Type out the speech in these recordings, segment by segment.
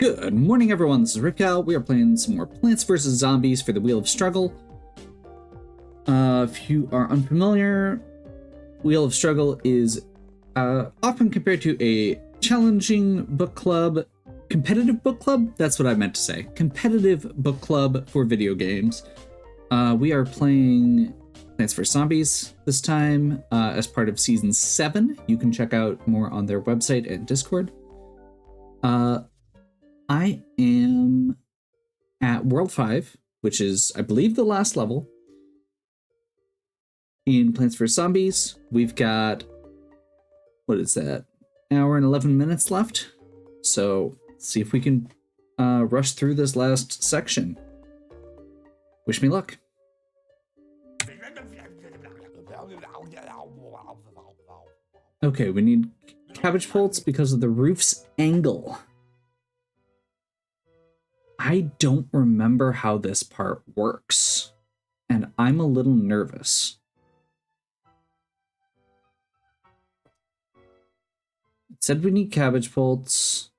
Good morning, everyone. This is Ripcow. We are playing some more Plants vs. Zombies for the Wheel of Struggle. If you are unfamiliar, Wheel of Struggle is often compared to a challenging book club, competitive book club. That's what I meant to say. Competitive book club for video games. We are playing Plants vs. Zombies this time as part of Season 7. You can check out more on their website and Discord. I am at World 5, which is, I believe, the last level in Plants vs. Zombies. We've got, what is that, an hour and 11 minutes left. So let's see if we can rush through this last section. Wish me luck. Okay, we need cabbage pults because of the roof's angle. I don't remember how this part works, and I'm a little nervous. It said we need cabbage pults.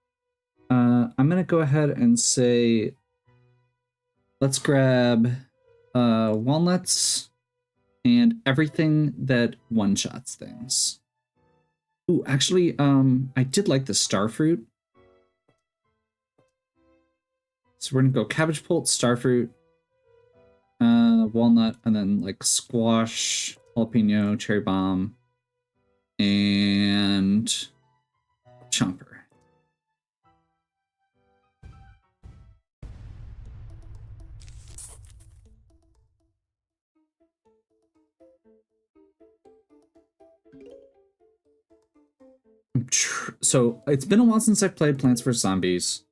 I'm gonna go ahead and say, let's grab walnuts and everything that one-shots things. Ooh, actually, I did like the star fruit. So we're gonna go cabbage pult, starfruit, walnut, and then like squash, jalapeno, cherry bomb, and chomper. So it's been a while since I've played Plants vs. Zombies.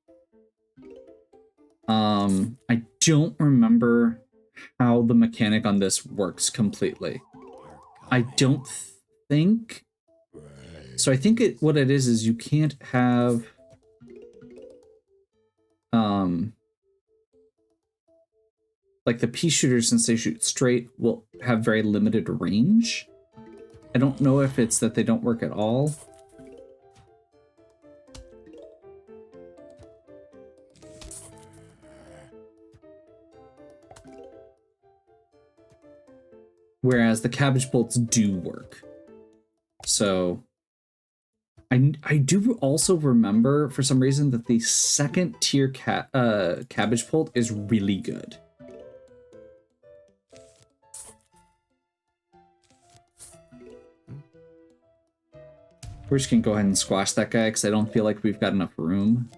I don't remember how the mechanic on this works completely. I don't think so. I think what it is you can't have like the pea shooters, since they shoot straight, will have very limited range. I don't know if it's that they don't work at all. Whereas the cabbage bolts do work. So I do also remember for some reason that the second tier cabbage bolt is really good. We're just gonna go ahead and squash that guy because I don't feel like we've got enough room.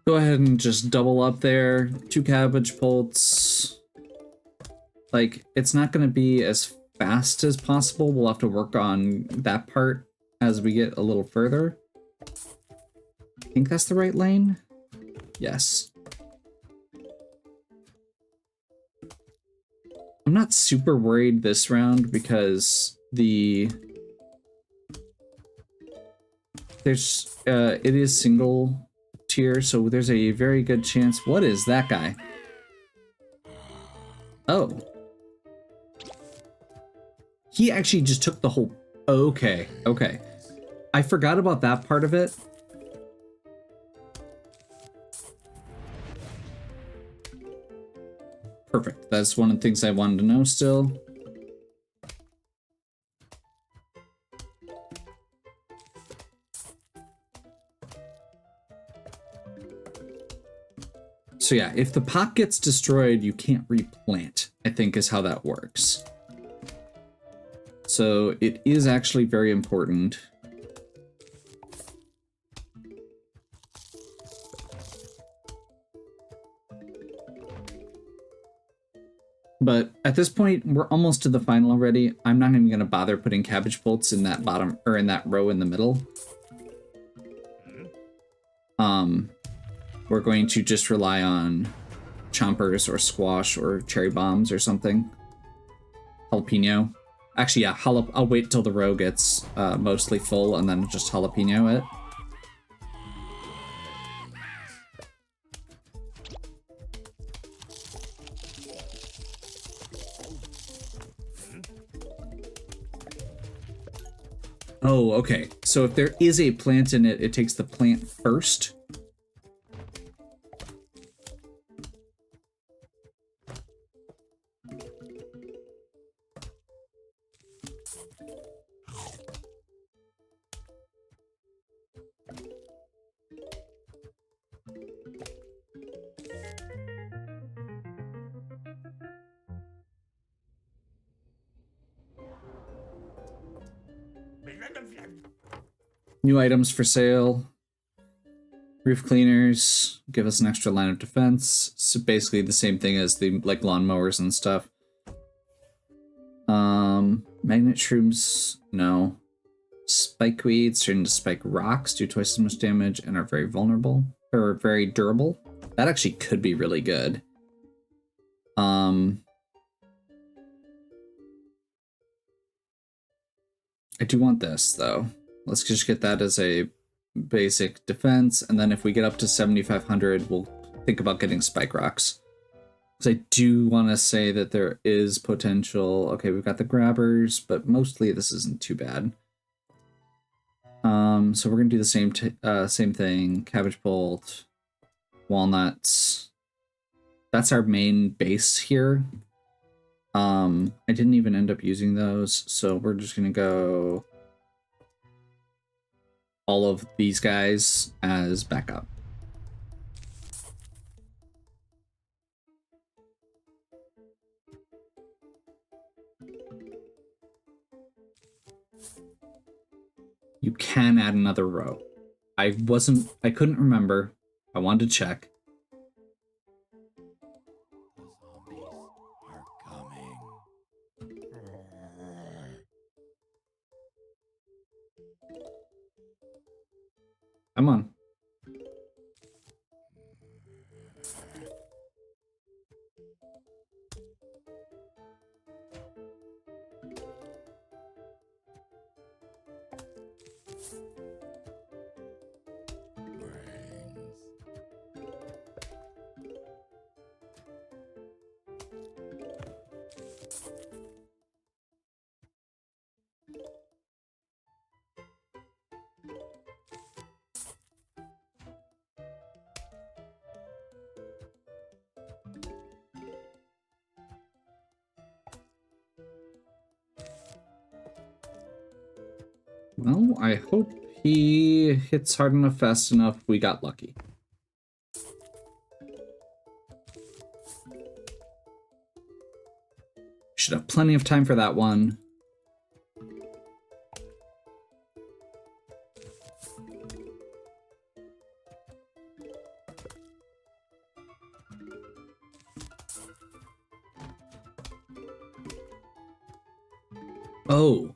Go ahead and just double up there. 2 cabbage pults. Like, it's not going to be as fast as possible. We'll have to work on that part as we get a little further. I think that's the right lane. Yes. I'm not super worried this round because it is single tier, so there's a very good chance. What is that guy? Oh. He actually just took the whole... Okay. I forgot about that part of it. Perfect. That's one of the things I wanted to know still. So yeah, if the pot gets destroyed, you can't replant, I think is how that works. So it is actually very important. But at this point, we're almost to the final already. I'm not even going to bother putting cabbage bolts in that bottom, or in that row in the middle. we're going to just rely on chompers or squash or cherry bombs or something. Jalapeno. Actually, yeah, I'll wait till the row gets mostly full and then just jalapeno it. Oh, okay. So if there is a plant in it, it takes the plant first. New items for sale. Roof cleaners give us an extra line of defense. So basically the same thing as the like lawnmowers and stuff. Magnet shrooms, no. Spikeweeds turn into spike rocks, do twice as much damage, and are very vulnerable or very durable. That actually could be really good. I do want this though. Let's just get that as a basic defense, and then if we get up to 7,500, we'll think about getting spike rocks. Because I do want to say that there is potential. Okay, we've got the grabbers, but mostly this isn't too bad. So we're gonna do the same thing. Cabbage bolt, walnuts. That's our main base here. I didn't even end up using those, so we're just gonna go all of these guys as backup. You can add another row. I couldn't remember. I wanted to check. Come on. Well, I hope he hits hard enough, fast enough. We got lucky. Should have plenty of time for that one. Oh,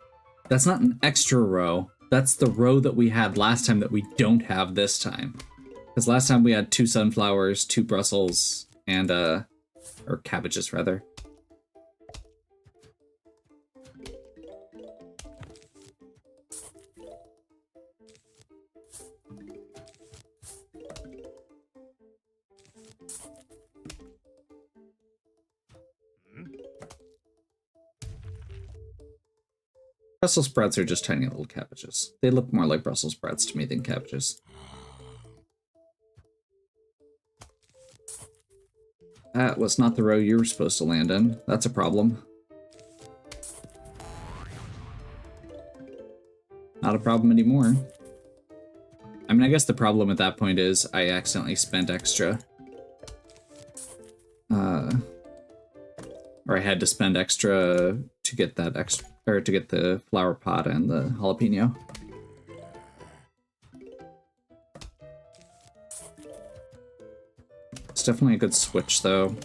that's not an extra row. That's the row that we had last time that we don't have this time. Because last time we had 2 sunflowers, 2 Brussels, and or cabbages rather. Brussels sprouts are just tiny little cabbages. They look more like Brussels sprouts to me than cabbages. That was not the row you were supposed to land in. That's a problem. Not a problem anymore. I mean, I guess the problem at that point is I accidentally spent extra. Or I had to spend extra to get that extra, or to get the flower pot and the jalapeno. It's definitely a good switch, though.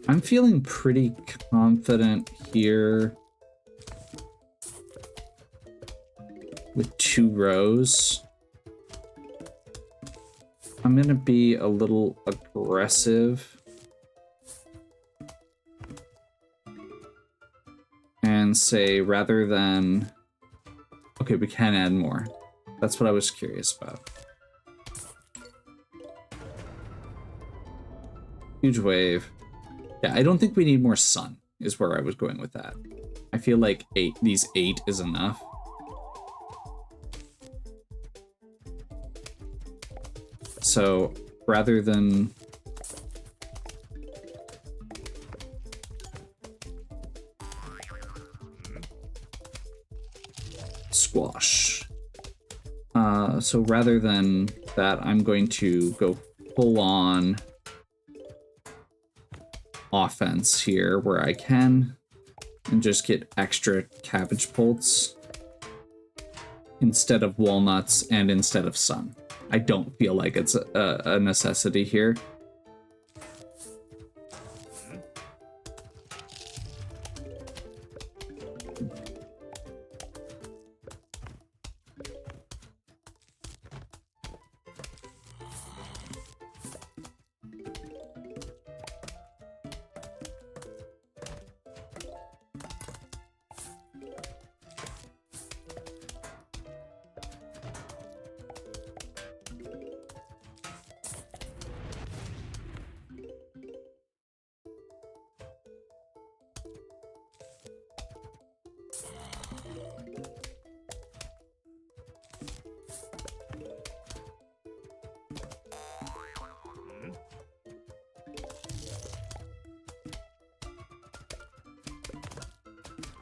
I'm feeling pretty confident here with 2 rows. I'm gonna be a little aggressive and say rather than... Okay, we can add more. That's what I was curious about. Huge wave. Yeah, I don't think we need more sun, is where I was going with that. I feel like these 8 is enough. So rather than... Squash. So rather than that, I'm going to go full on offense here where I can and just get extra cabbage pults instead of walnuts and instead of sun. I don't feel like it's a necessity here.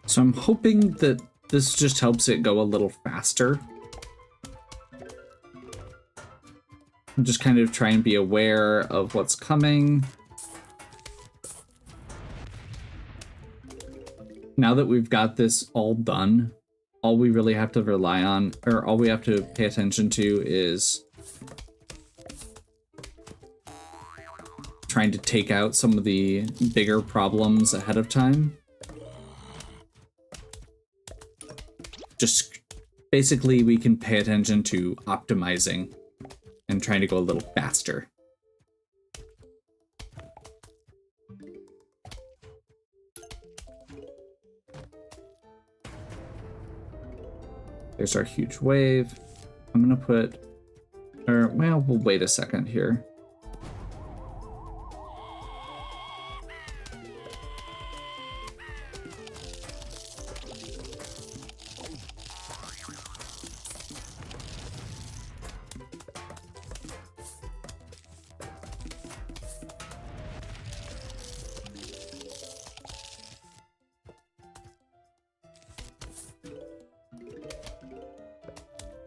So I'm hoping that this just helps it go a little faster. I'm just kind of trying to be aware of what's coming. Now that we've got this all done, all we really have to rely on, or all we have to pay attention to is trying to take out some of the bigger problems ahead of time. Just basically we can pay attention to optimizing and trying to go a little faster. There's our huge wave. I'm gonna put, or well, we'll wait a second here.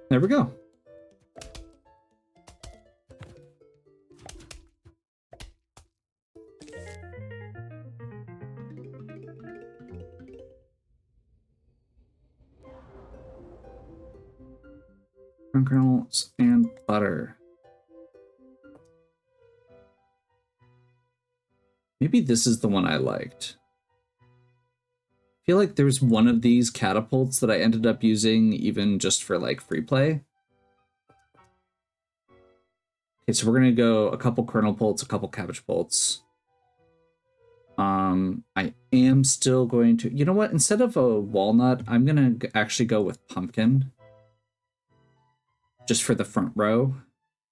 There we go. Corn kernels and butter. Maybe this is the one I liked. I feel like there's one of these catapults that I ended up using even just for like free play. Okay, so we're gonna go a couple kernel pults, a couple cabbage pults. I am still going to, you know what? Instead of a walnut, I'm gonna actually go with pumpkin, just for the front row,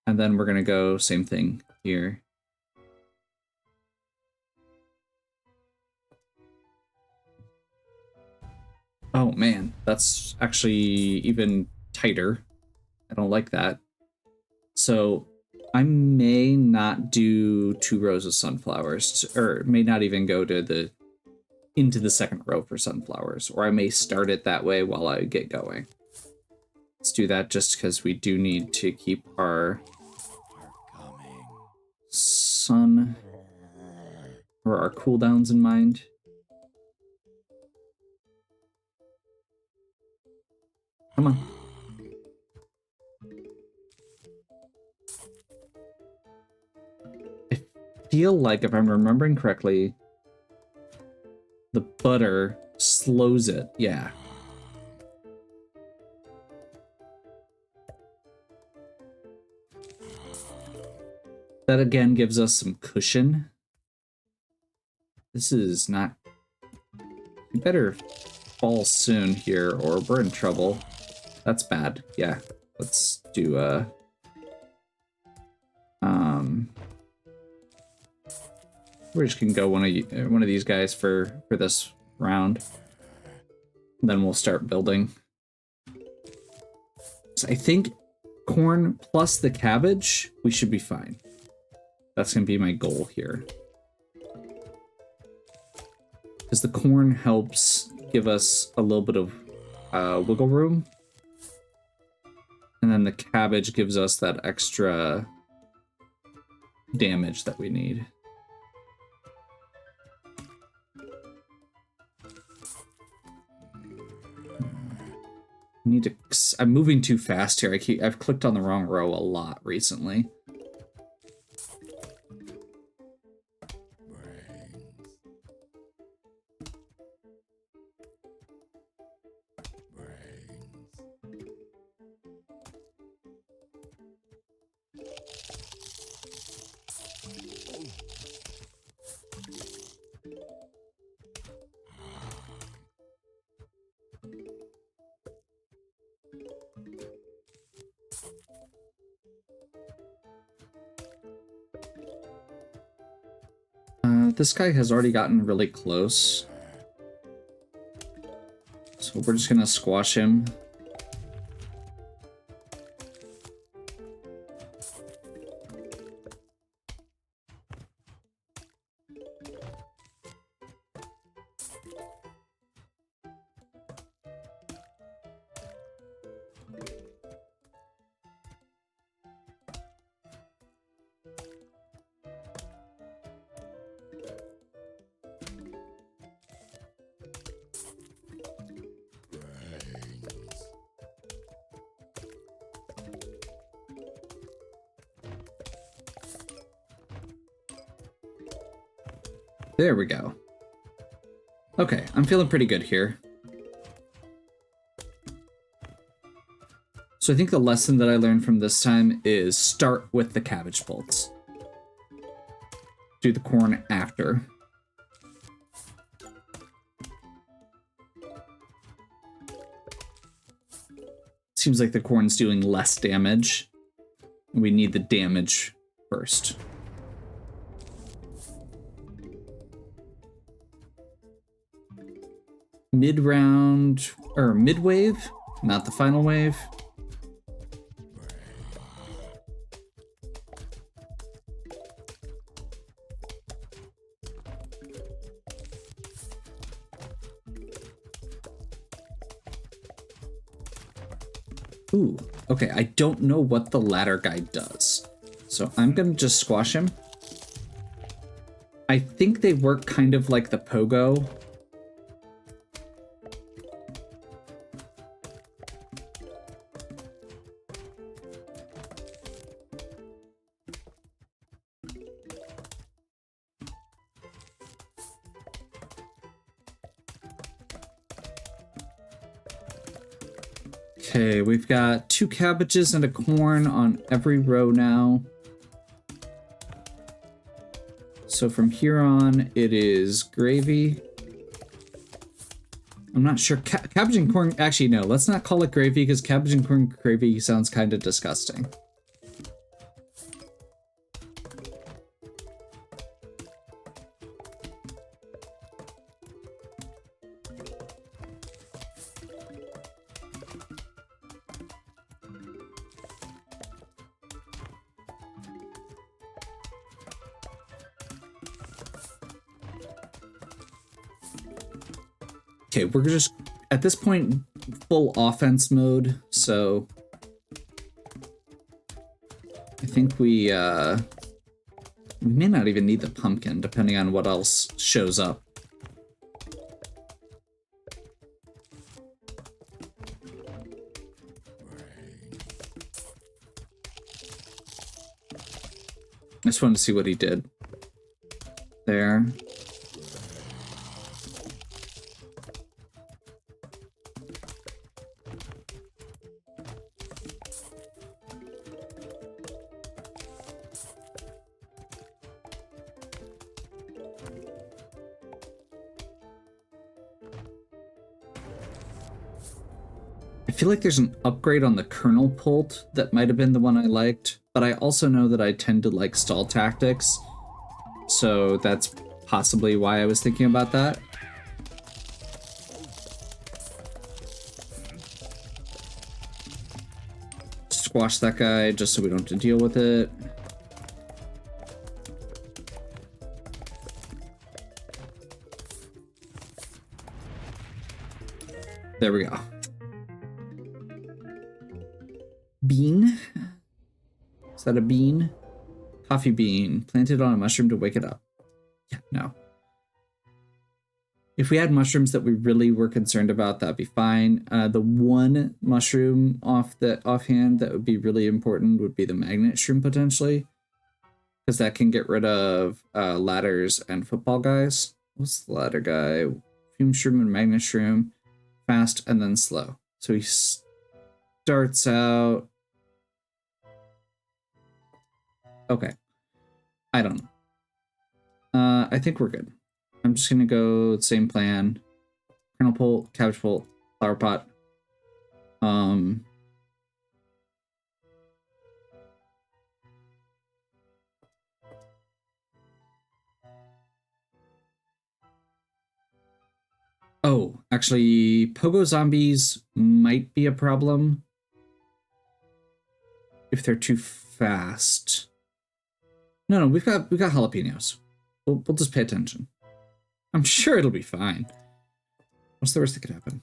and then we're gonna go same thing here. Oh man, that's actually even tighter. I don't like that. So I may not do 2 rows of sunflowers, or may not even go to into the second row for sunflowers, or I may start it that way while I get going. Let's do that just because we do need to keep our sun or our cooldowns in mind. Come on. I feel like, if I'm remembering correctly, butter slows it. Yeah. That again gives us some cushion. This is not... We better fall soon here or we're in trouble. That's bad. Yeah. Let's do we're just gonna go one of these guys for this round. Then we'll start building. So I think corn plus the cabbage, we should be fine. That's gonna be my goal here. Because the corn helps give us a little bit of wiggle room. And then the cabbage gives us that extra damage that we need. I'm moving too fast here. I've clicked on the wrong row a lot recently. This guy has already gotten really close. So we're just gonna squash him. There we go. Okay, I'm feeling pretty good here. So I think the lesson that I learned from this time is start with the cabbage bolts. Do the corn after. Seems like the corn's doing less damage. We need the damage first. Mid-round, or mid-wave, not the final wave. Ooh, okay, I don't know what the ladder guy does. So I'm gonna just squash him. I think they work kind of like the pogo. Okay, we've got 2 cabbages and a corn on every row now. So from here on, it is gravy. I'm not sure. Cabbage and corn... Actually, no, let's not call it gravy because cabbage and corn gravy sounds kind of disgusting. Okay, we're just, at this point, full offense mode, so I think we may not even need the pumpkin, depending on what else shows up. I just wanted to see what he did there. I feel like there's an upgrade on the Colonel Pult that might have been the one I liked, but I also know that I tend to like stall tactics, so that's possibly why I was thinking about that. Squash that guy just so we don't have to deal with it. There we go. Bean? Is that a bean? Coffee bean. Planted on a mushroom to wake it up. Yeah, no. If we had mushrooms that we really were concerned about, that'd be fine. The one mushroom offhand that would be really important would be the magnet shroom potentially, because that can get rid of ladders and football guys. What's the ladder guy? Fume shroom and magnet shroom, fast and then slow. So he starts out. Okay, I don't know. I think we're good. I'm just gonna go same plan. Kernel Pult, Cabbage Pult, Flower Pot. Oh, actually, Pogo Zombies might be a problem if they're too fast. No, we've got jalapenos. We'll just pay attention. I'm sure it'll be fine. What's the worst that could happen?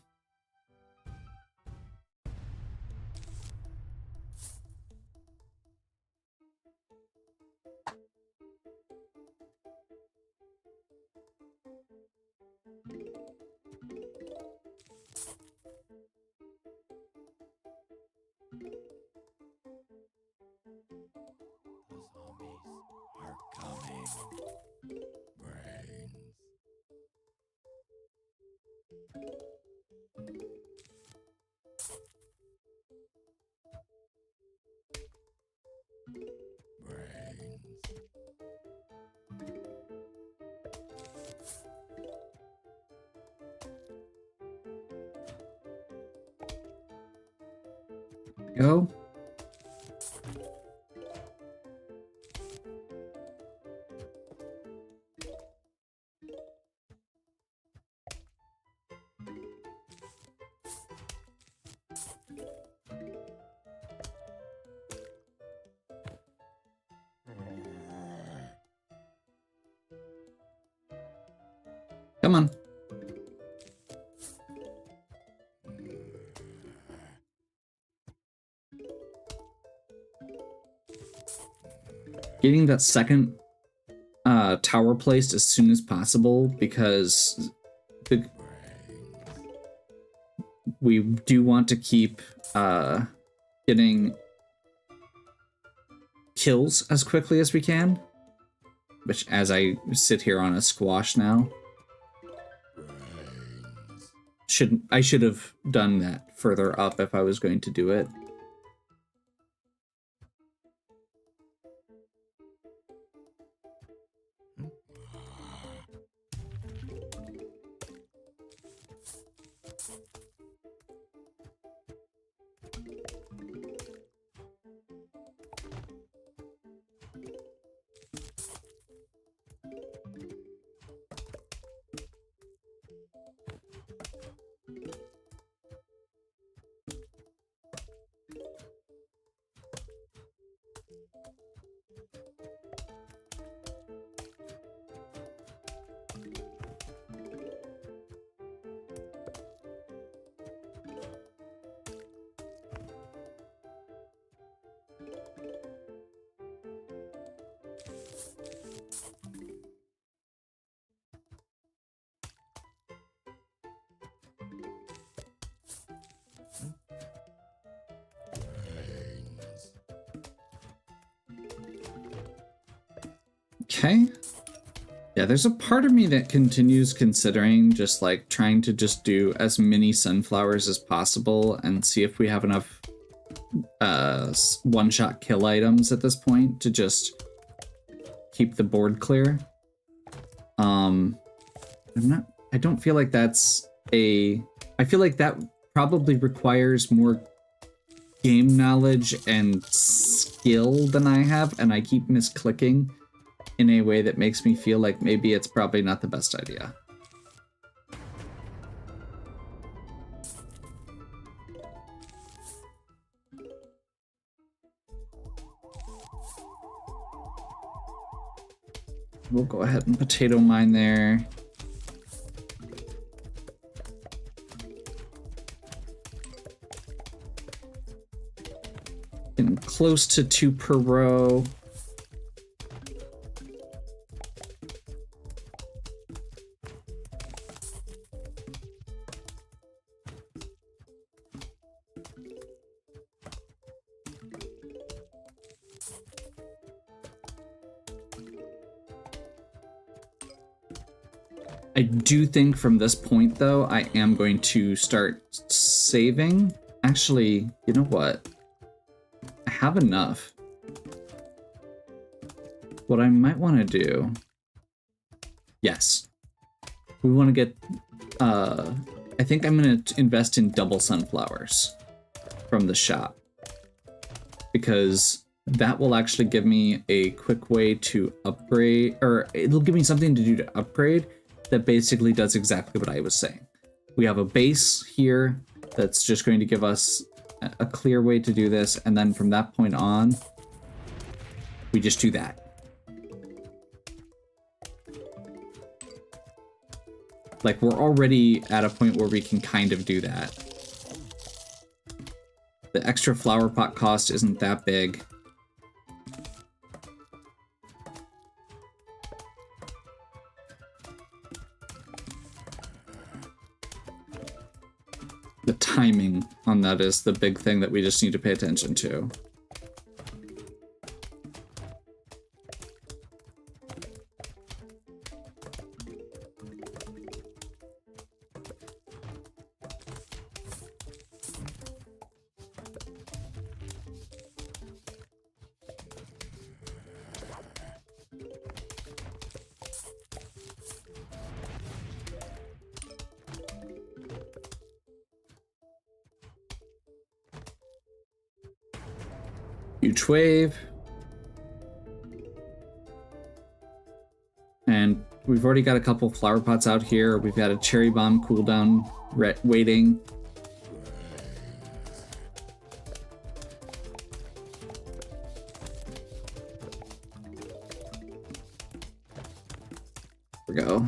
Go. Come on. Getting that second tower placed as soon as possible, because we do want to keep getting kills as quickly as we can. Which, as I sit here on a squash now, I should have done that further up if I was going to do it. Okay. Yeah, there's a part of me that continues considering just like trying to just do as many sunflowers as possible and see if we have enough one-shot kill items at this point to just keep the board clear. I don't feel like that's I feel like that probably requires more game knowledge and skill than I have, and I keep misclicking in a way that makes me feel like maybe it's probably not the best idea. We'll go ahead and potato mine there. Getting close to 2 per row. I do think from this point, though, I am going to start saving. Actually, you know what? I have enough. What I might want to do... Yes. We want to get... I think I'm going to invest in double sunflowers from the shop. Because that will actually give me a quick way to upgrade... Or it'll give me something to do to upgrade that basically does exactly what I was saying. We have a base here that's just going to give us a clear way to do this, and then from that point on, we just do that. Like, we're already at a point where we can kind of do that. The extra flower pot cost isn't that big. The timing on that is the big thing that we just need to pay attention to. Huge wave. And we've already got a couple flower pots out here. We've got a cherry bomb cooldown waiting. There we go.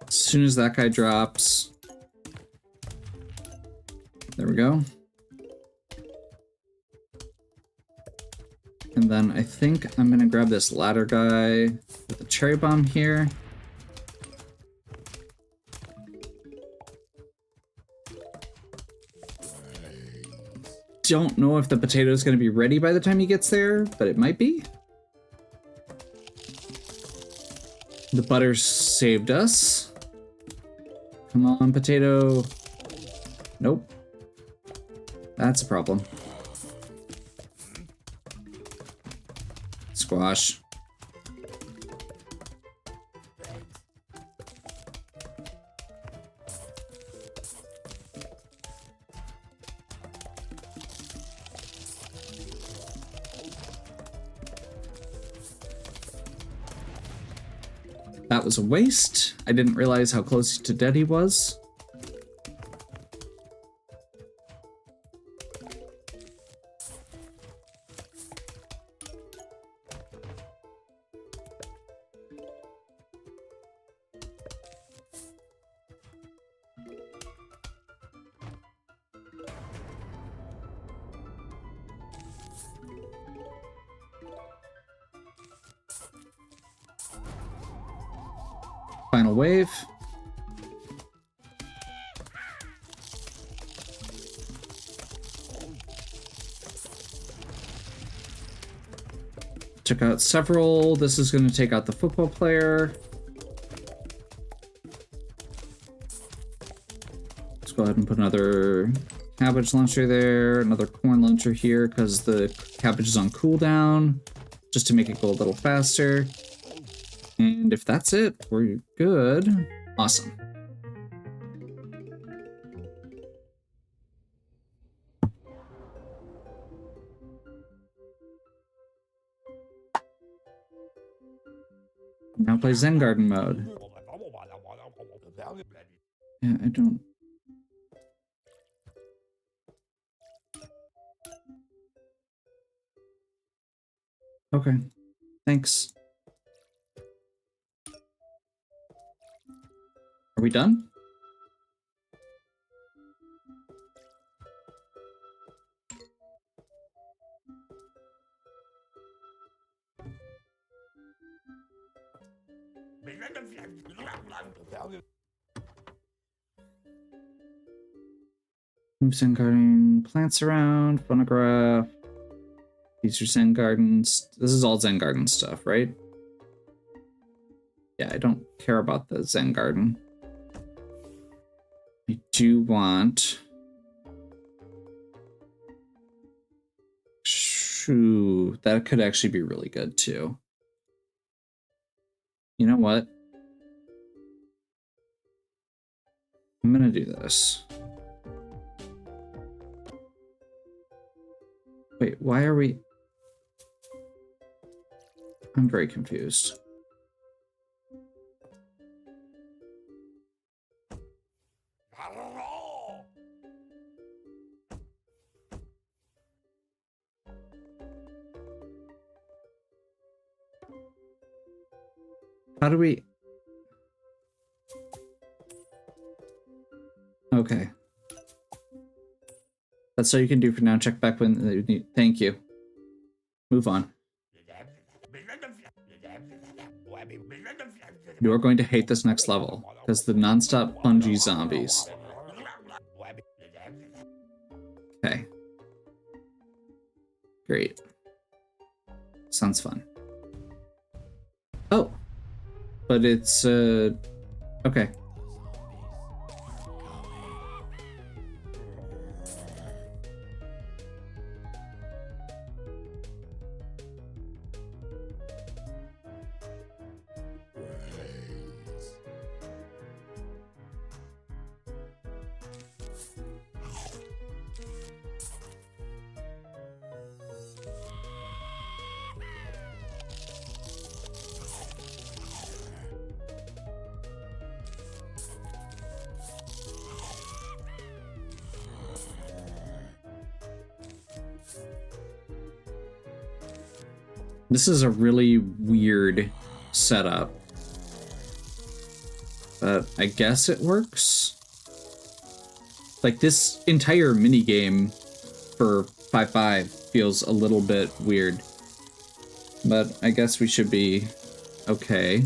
As soon as that guy drops, there we go. And then I think I'm gonna grab this ladder guy with the cherry bomb here. Don't know if the potato is gonna be ready by the time he gets there, but it might be. The butter saved us. Come on, potato. Nope. That's a problem. Squash. That was a waste. I didn't realize how close to dead he was. Final wave. Took out several. This is going to take out the football player. Let's go ahead and put another cabbage launcher there, another corn launcher here because the cabbage is on cooldown, just to make it go a little faster. And if that's it, we're good. Awesome. Now play Zen Garden mode. Yeah, I don't... Okay, thanks. Are we done? Move Zen Garden plants around, phonograph. These are Zen Gardens. This is all Zen Garden stuff, right? Yeah, I don't care about the Zen Garden. I do want... Shoo, that could actually be really good too. You know what? I'm gonna do this. Wait, why are we... I'm very confused. How do we... Okay. That's all you can do for now. Check back when... Thank you. Move on. You are going to hate this next level, because the non-stop bungee zombies. Okay. Great. Sounds fun. Oh! But it's, okay. This is a really weird setup, but I guess it works. Like, this entire minigame for 5.5 feels a little bit weird, but I guess we should be okay.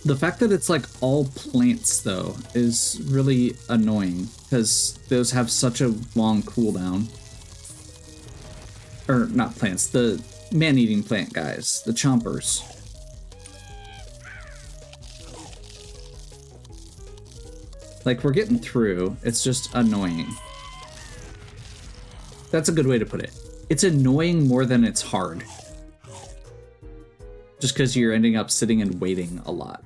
The fact that it's like all plants though is really annoying because those have such a long cooldown. Or not plants, the man-eating plant guys, the chompers. Like, we're getting through, it's just annoying. That's a good way to put it. It's annoying more than it's hard. Just because you're ending up sitting and waiting a lot.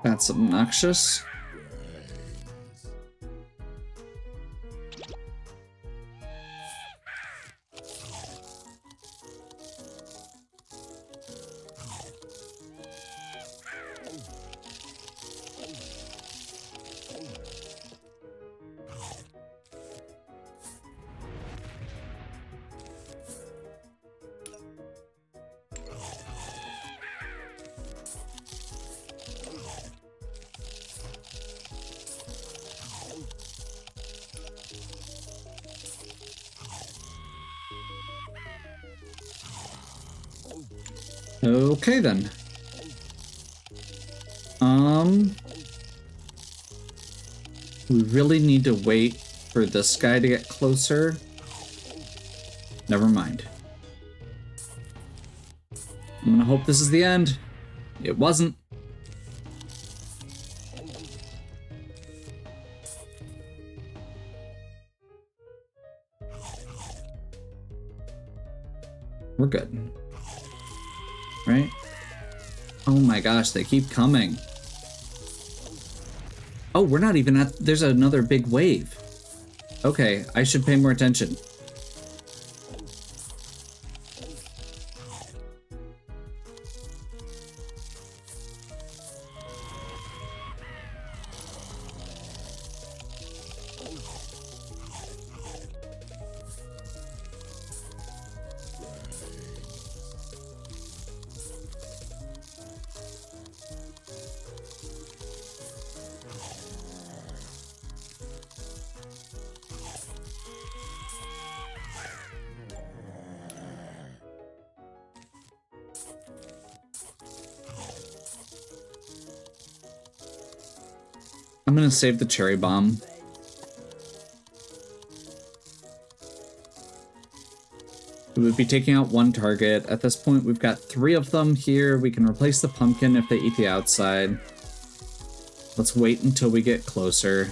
That's obnoxious. Okay then. We really need to wait for this guy to get closer. Never mind. I'm gonna hope this is the end. It wasn't. We're good. Right? Oh my gosh, they keep coming. Oh, we're not even at... There's another big wave. Okay, I should pay more attention. I'm gonna save the cherry bomb. We would be taking out one target. At this point, we've got 3 of them here. We can replace the pumpkin if they eat the outside. Let's wait until we get closer.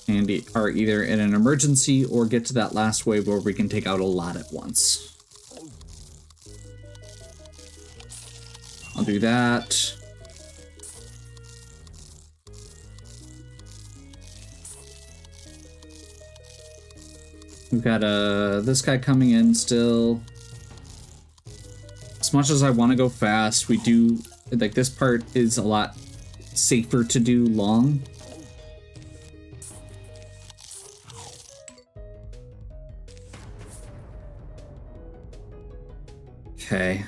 And are either in an emergency or get to that last wave where we can take out a lot at once. I'll do that. We've got this guy coming in still. As much as I want to go fast, we do, like, this part is a lot safer to do long. Okay.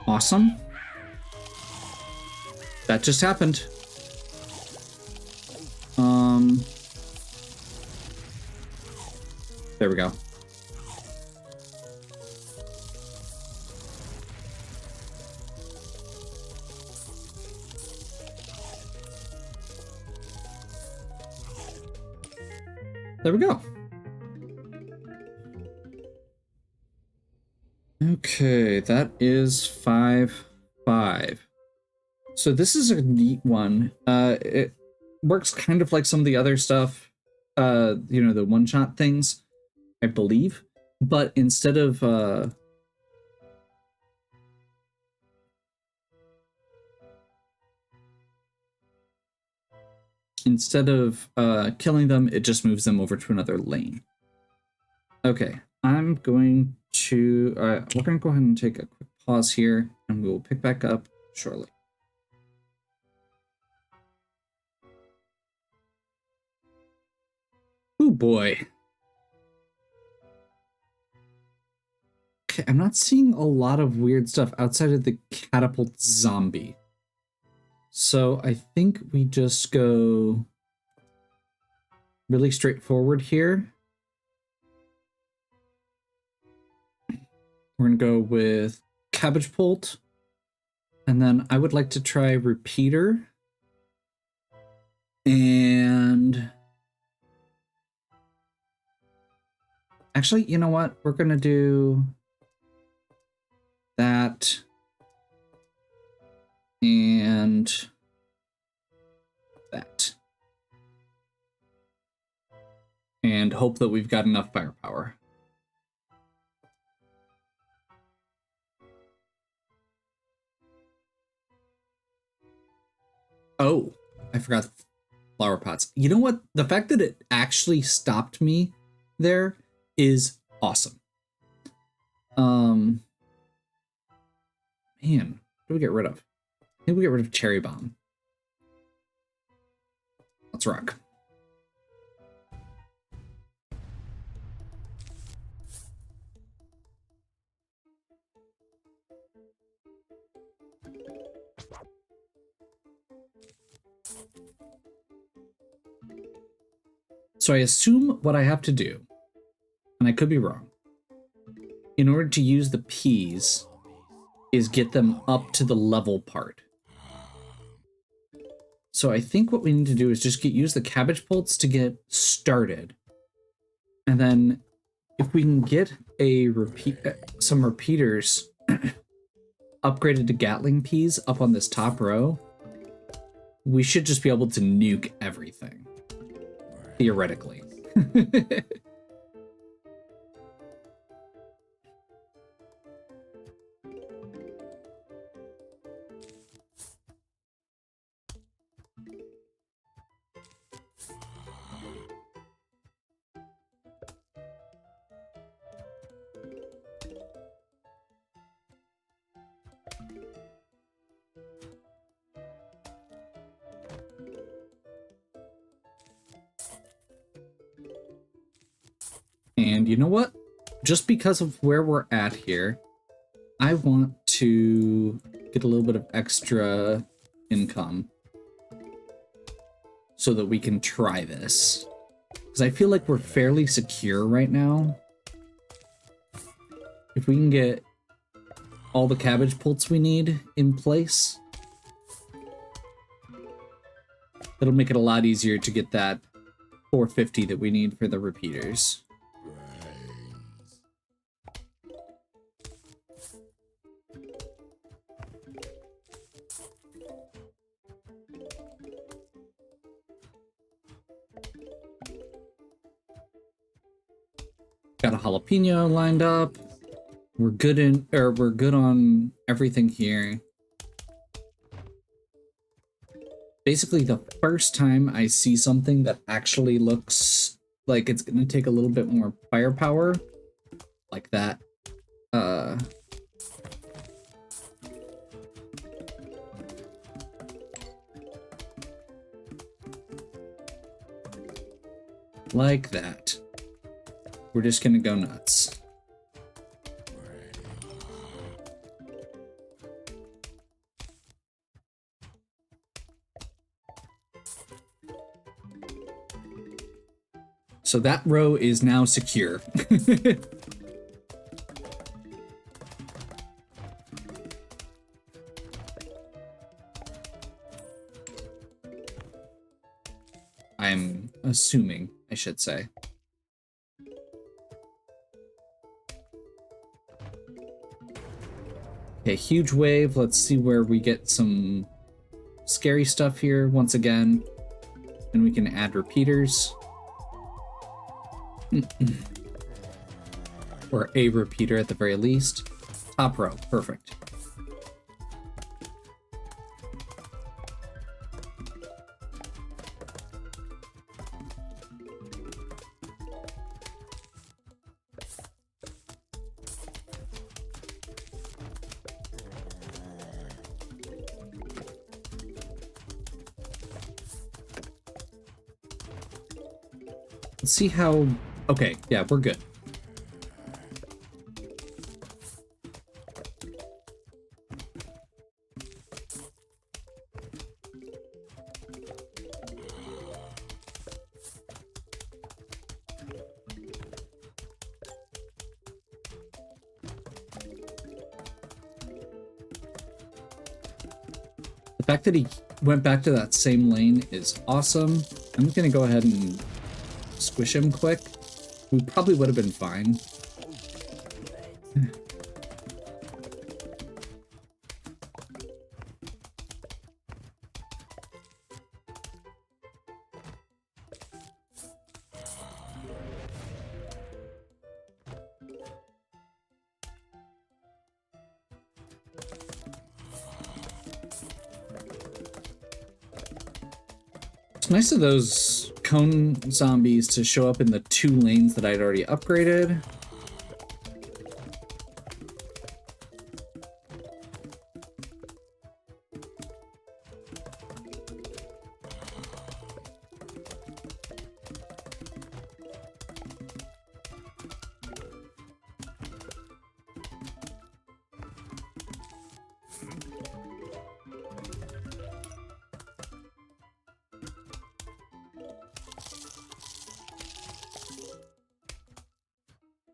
Awesome. That just happened. There we go. There we go. Okay, that is 5-5. So this is a neat one. It works kind of like some of the other stuff, you know, the one-shot things, I believe. But instead of killing them, it just moves them over to another lane. Okay, I'm going to... we're going to go ahead and take a quick pause here, and we will pick back up shortly. Oh boy. Okay, I'm not seeing a lot of weird stuff outside of the catapult zombie. So I think we just go really straightforward here. We're gonna go with Cabbage Bolt. And then I would like to try Repeater. And actually, you know what? We're gonna do that. And that. And hope that we've got enough firepower. Oh, I forgot flower pots. You know what? The fact that it actually stopped me there is awesome. Man, what do we get rid of? I think we get rid of Cherry Bomb. Let's rock. So I assume what I have to do, and I could be wrong, in order to use the peas, is get them up to the level part. So I think what we need to do is just use the cabbage bolts to get started. And then if we can get some repeaters upgraded to Gatling peas up on this top row, we should just be able to nuke everything. Theoretically. And you know what? Just because of where we're at here, I want to get a little bit of extra income so that we can try this. Because I feel like we're fairly secure right now. If we can get all the cabbage bolts we need in place, it'll make it a lot easier to get that 450 that we need for the repeaters. Got a jalapeno lined up. We're good on everything here. Basically, the first time I see something that actually looks like it's gonna take a little bit more firepower, like that, like that, we're just gonna go nuts. So that row is now secure. I'm assuming, I should say. Okay, huge wave. Let's see where we get some scary stuff here once again. And we can add repeaters. Or a repeater at the very least. Top row, perfect. Let's see how... Okay, yeah, we're good. The fact that he went back to that same lane is awesome. I'm gonna go ahead and squish him quick. We probably would have been fine. It's nice of those cone zombies to show up in the 2 lanes that I'd already upgraded.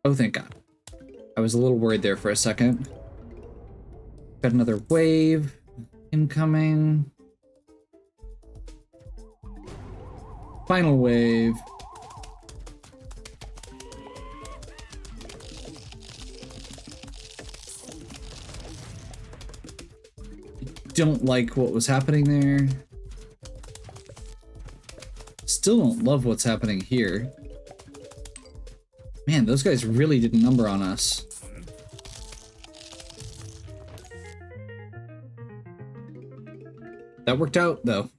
Oh, thank God. I was a little worried there for a second. Got another wave incoming. Final wave. Don't like what was happening there. Still don't love what's happening here. Man, those guys really did a number on us. That worked out, though.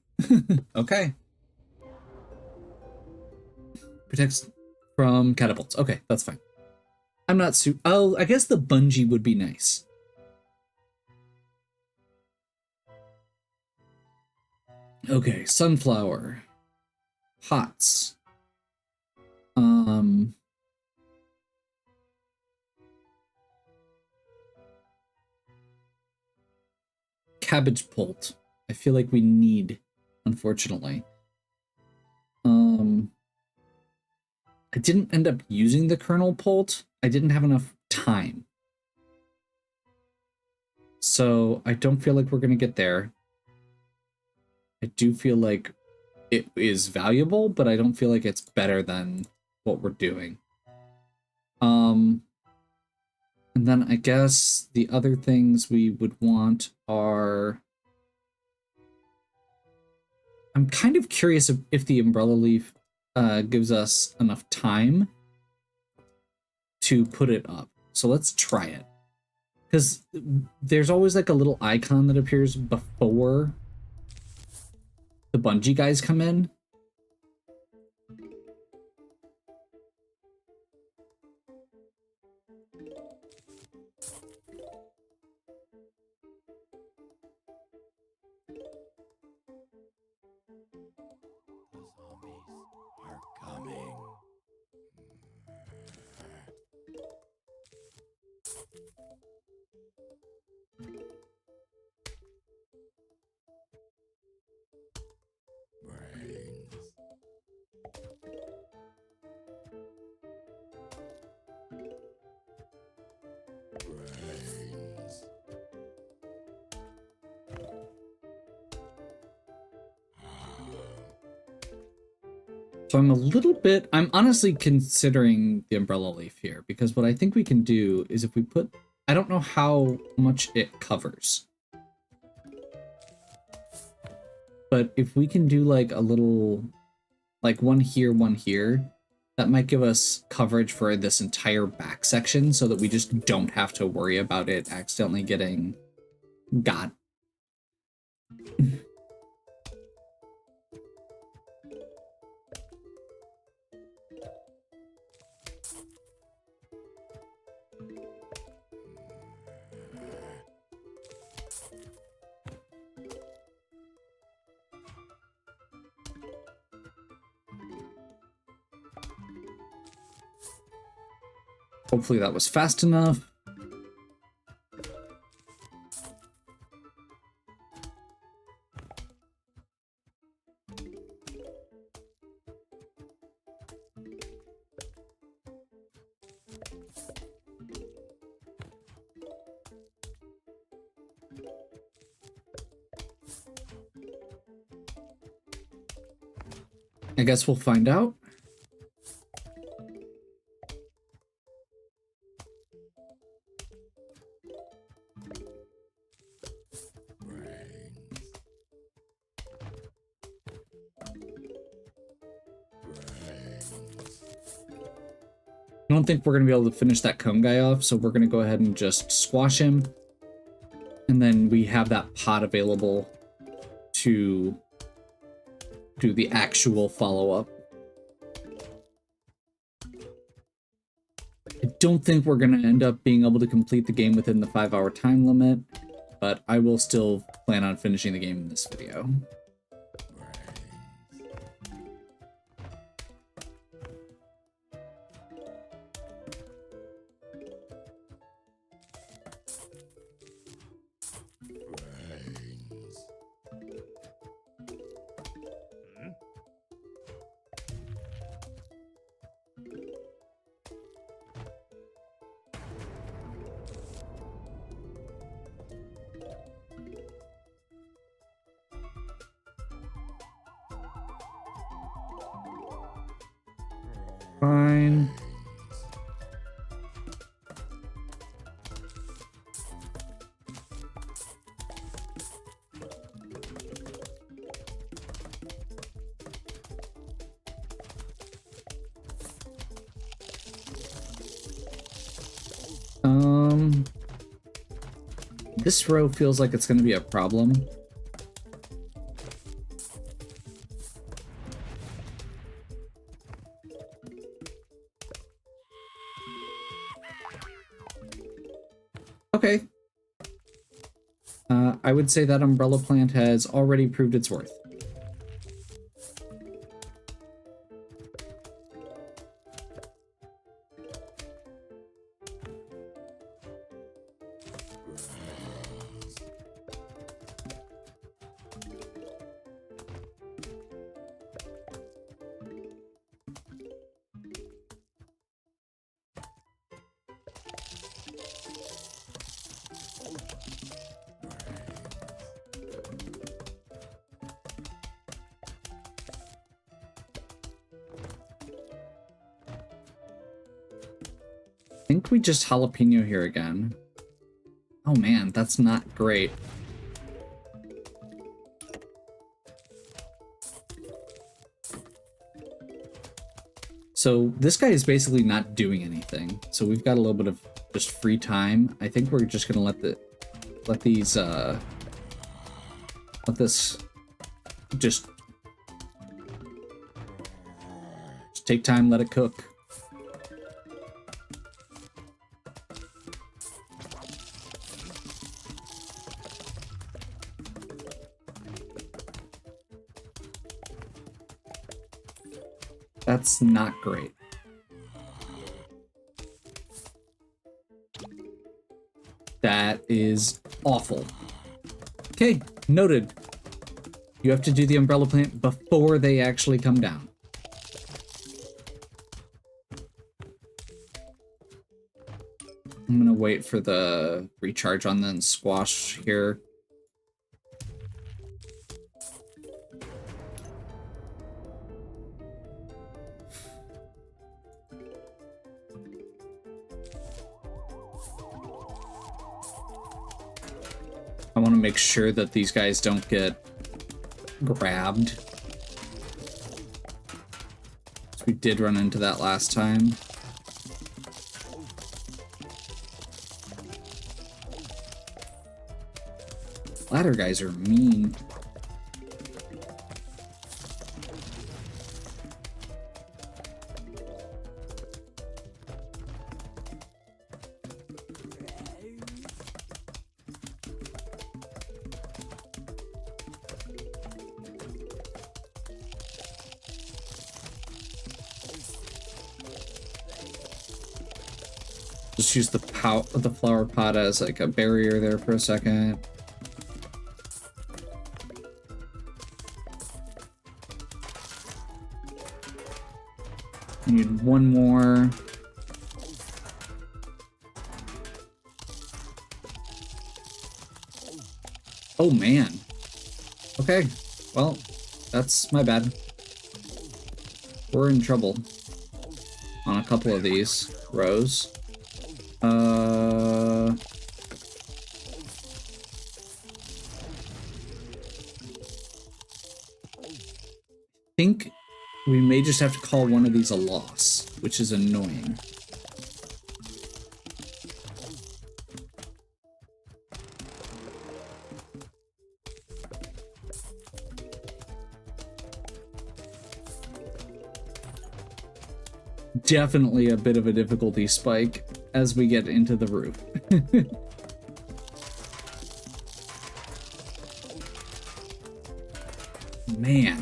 Okay. Protects from catapults. Okay, that's fine. I'm not oh, I guess the bungee would be nice. Okay, sunflower. Pots. Cabbage pult. I feel like we need, unfortunately. I didn't end up using the kernel pult. I didn't have enough time. So I don't feel like we're going to get there. I do feel like it is valuable, but I don't feel like it's better than what we're doing. And then I guess the other things we would want are... I'm kind of curious if the umbrella leaf gives us enough time to put it up. So let's try it. Because there's always like a little icon that appears before the bungee guys come in. So I'm honestly considering the umbrella leaf here, because what I think we can do is if we put, I don't know how much it covers, but if we can do like a little, like one here, that might give us coverage for this entire back section so that we just don't have to worry about it accidentally getting got. Hopefully that was fast enough. I guess we'll find out. I don't think we're going to be able to finish that cone guy off, so we're going to go ahead and just squash him. And then we have that pot available to do the actual follow-up. I don't think we're going to end up being able to complete the game within the 5-hour time limit, but I will still plan on finishing the game in this video. Fine. This row feels like it's going to be a problem. Okay. I would say that umbrella plant has already proved its worth. I think we just jalapeno here again. Oh man, that's not great. So this guy is basically not doing anything. So we've got a little bit of just free time. I think we're just gonna let this just take time, let it cook. That's not great. That is awful. Okay, noted. You have to do the umbrella plant before they actually come down. I'm gonna wait for the recharge on the squash here. I want to make sure that these guys don't get grabbed. We did run into that last time. Ladder guys are mean. Just use the flower pot as like a barrier there for a second. I need one more. Oh man. Okay, well, that's my bad. we're in trouble on a couple of these rows. I think we may just have to call one of these a loss, which is annoying. Definitely a bit of a difficulty spike as we get into the roof. Man.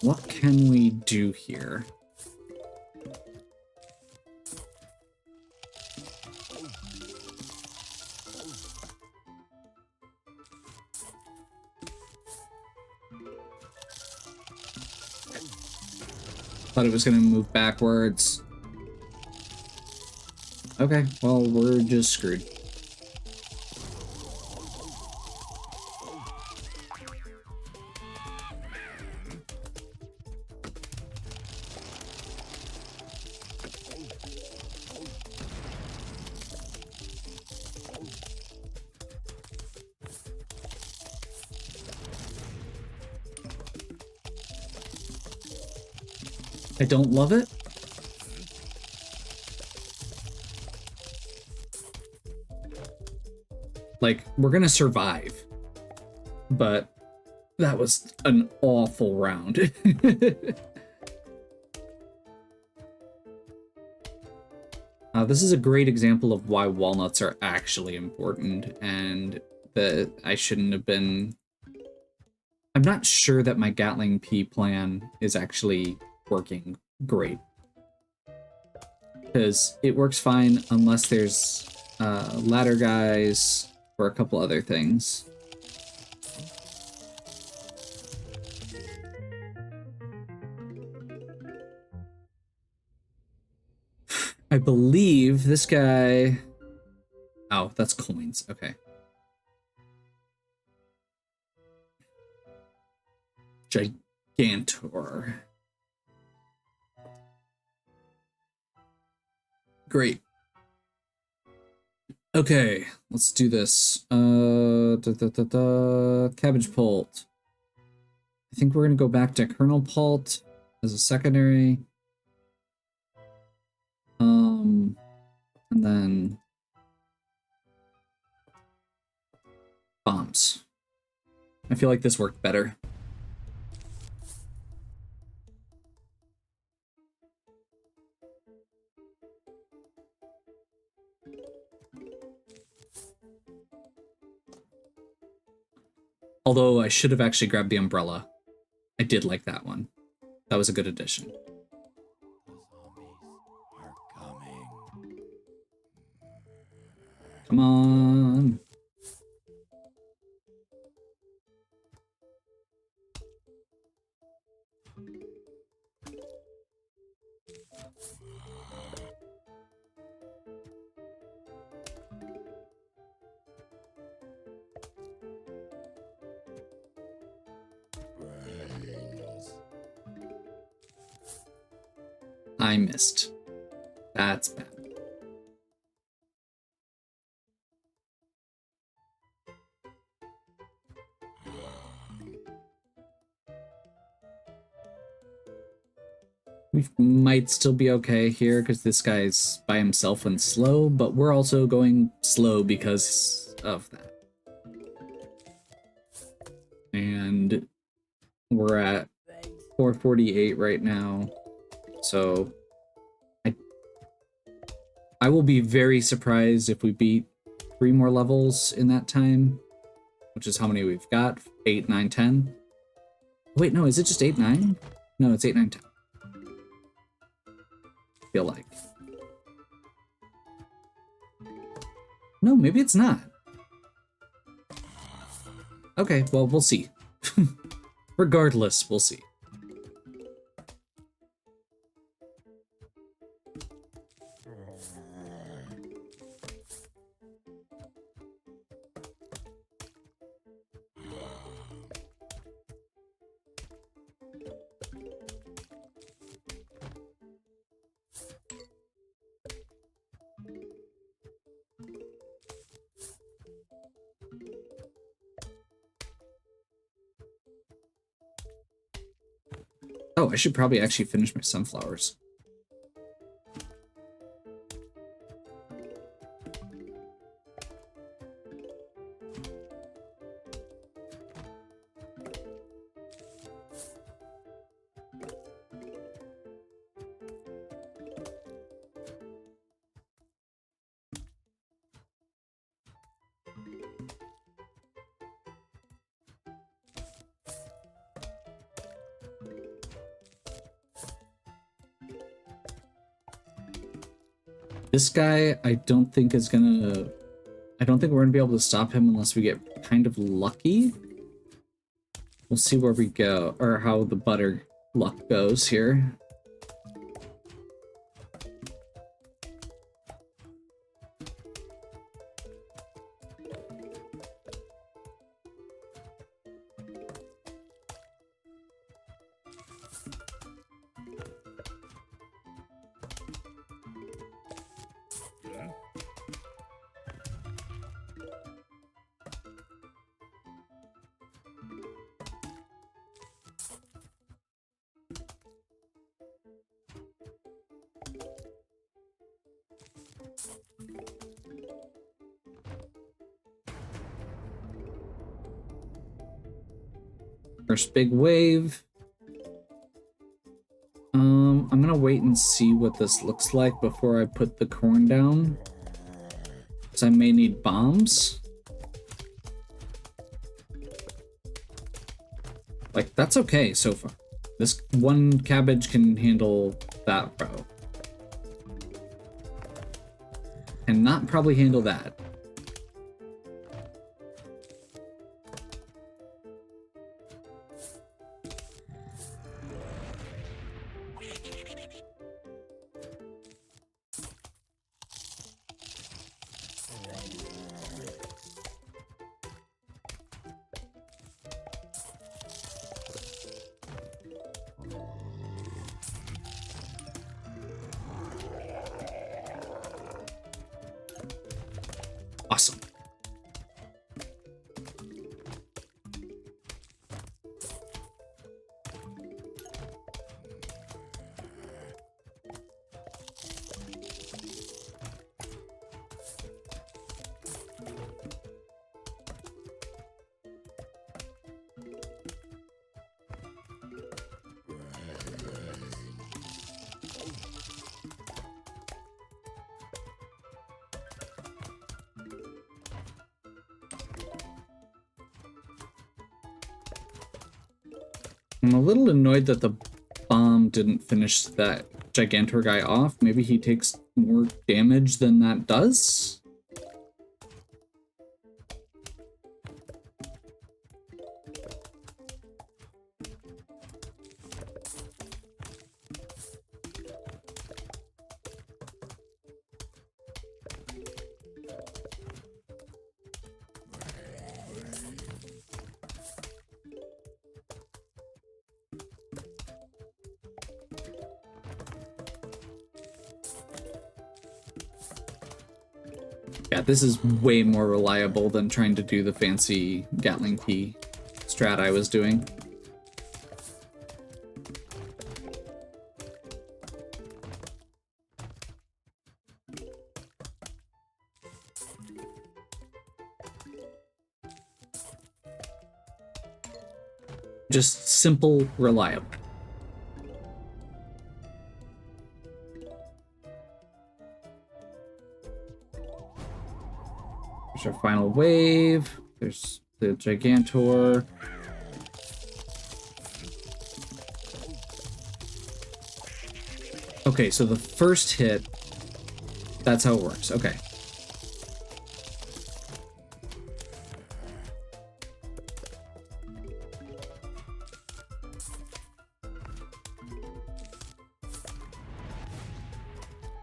What can we do here? Thought it was gonna move backwards. Okay, well, we're just screwed. I don't love it. Like, we're gonna survive. But that was an awful round. This is a great example of why walnuts are actually important, and that I shouldn't have been... I'm not sure that my Gatling P plan is actually working great. Because it works fine unless there's ladder guys or a couple other things. I believe this guy... Oh, that's coins. Okay. Gigantor. Great. Okay, let's do this. Cabbage Pult. I think we're gonna go back to Colonel Pult as a secondary. And then bombs. I feel like this worked better. Although I should have actually grabbed the umbrella. I did like that one. That was a good addition. Come on. I missed. That's bad. We might still be okay here because this guy's by himself and slow, but we're also going slow because of that. And we're at 448 right now. So I will be very surprised if we beat 3 more levels in that time, which is how many we've got, 8, 9, 10. Wait, no, is it just 8, 9? No, it's 8, 9, 10. Feel like. No, maybe it's not. Okay, well, we'll see. Regardless, we'll see. Oh, I should probably actually finish my sunflowers. This guy, I don't think is gonna... I don't think we're gonna be able to stop him unless we get kind of lucky. We'll see where we go, or how the butter luck goes here. First big wave. I'm gonna wait and see what this looks like before I put the corn down, because I may need bombs. Like, that's okay so far. This one cabbage can handle that row. And not probably handle that. Awesome. I'm a little annoyed that the bomb didn't finish that Gigantor guy off. Maybe he takes more damage than that does? Yeah, this is way more reliable than trying to do the fancy Gatling Pea strat I was doing. Just simple, reliable. There's our final wave. There's the Gigantor. Okay, so the first hit, that's how it works. Okay.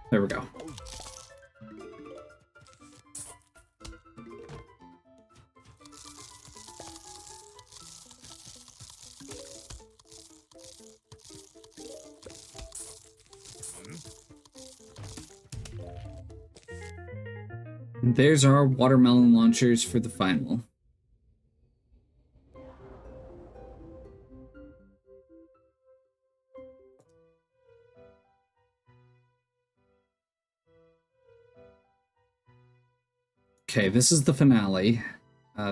There we go. And there's our watermelon launchers for the final. Okay, this is the finale.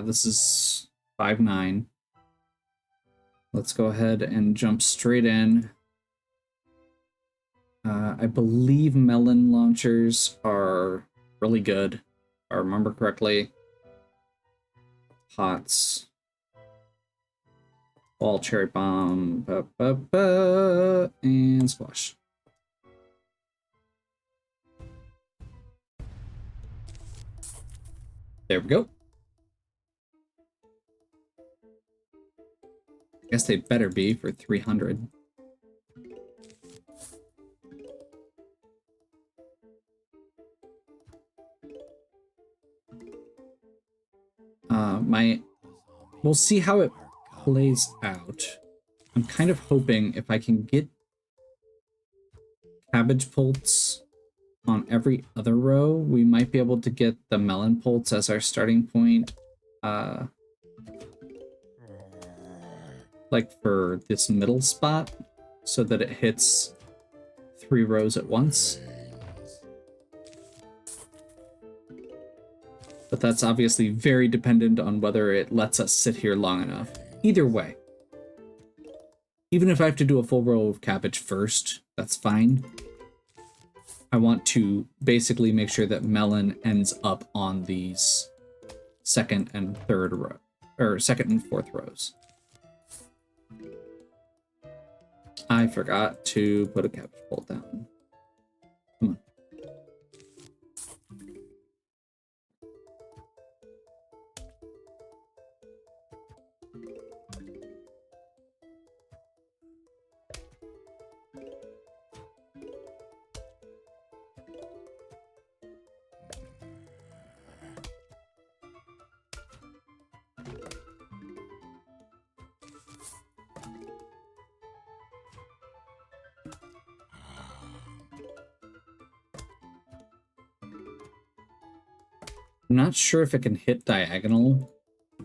This is 5-9. Let's go ahead and jump straight in. I believe melon launchers are really good, if I remember correctly. Pots. Ball, cherry bomb, and squash. There we go. I guess they better be for 300. We'll see how it plays out. I'm kind of hoping if I can get cabbage pults on every other row, we might be able to get the melon pults as our starting point. Like for this middle spot, so that it hits 3 rows at once. But that's obviously very dependent on whether it lets us sit here long enough. Either way. Even if I have to do a full row of cabbage first, that's fine. I want to basically make sure that melon ends up on these second and third row, or second and fourth rows. I forgot to put a cabbage pole down. Come on. I'm not sure if it can hit diagonal.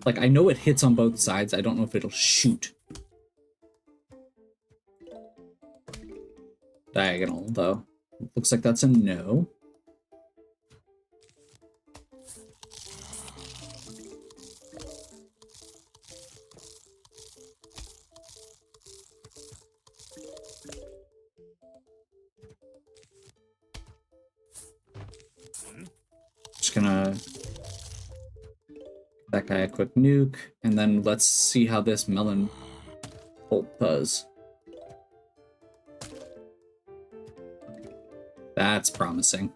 Like, I know it hits on both sides. I don't know if it'll shoot diagonal, though. Looks like that's a no. Just gonna give that guy a quick nuke, and then let's see how this melon bolt does. That's promising.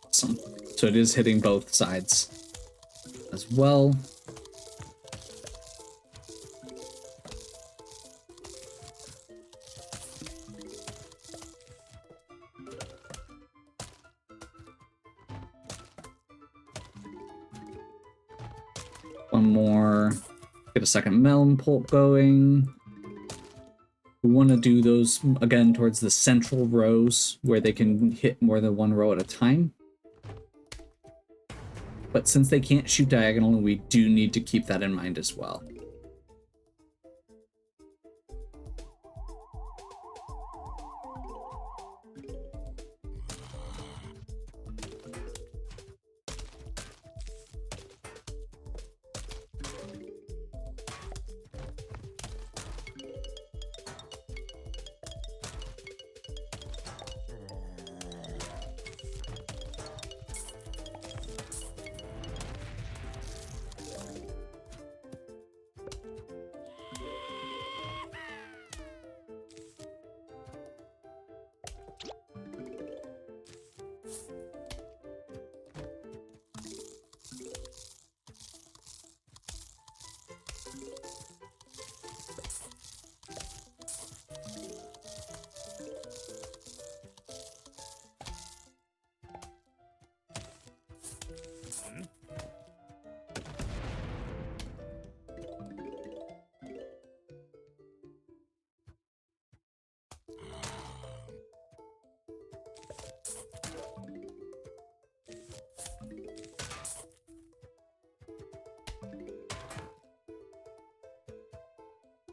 Awesome. So it is hitting both sides as well. One more. Get a second melon pulp going. We want to do those again towards the central rows where they can hit more than one row at a time. But since they can't shoot diagonal, we do need to keep that in mind as well.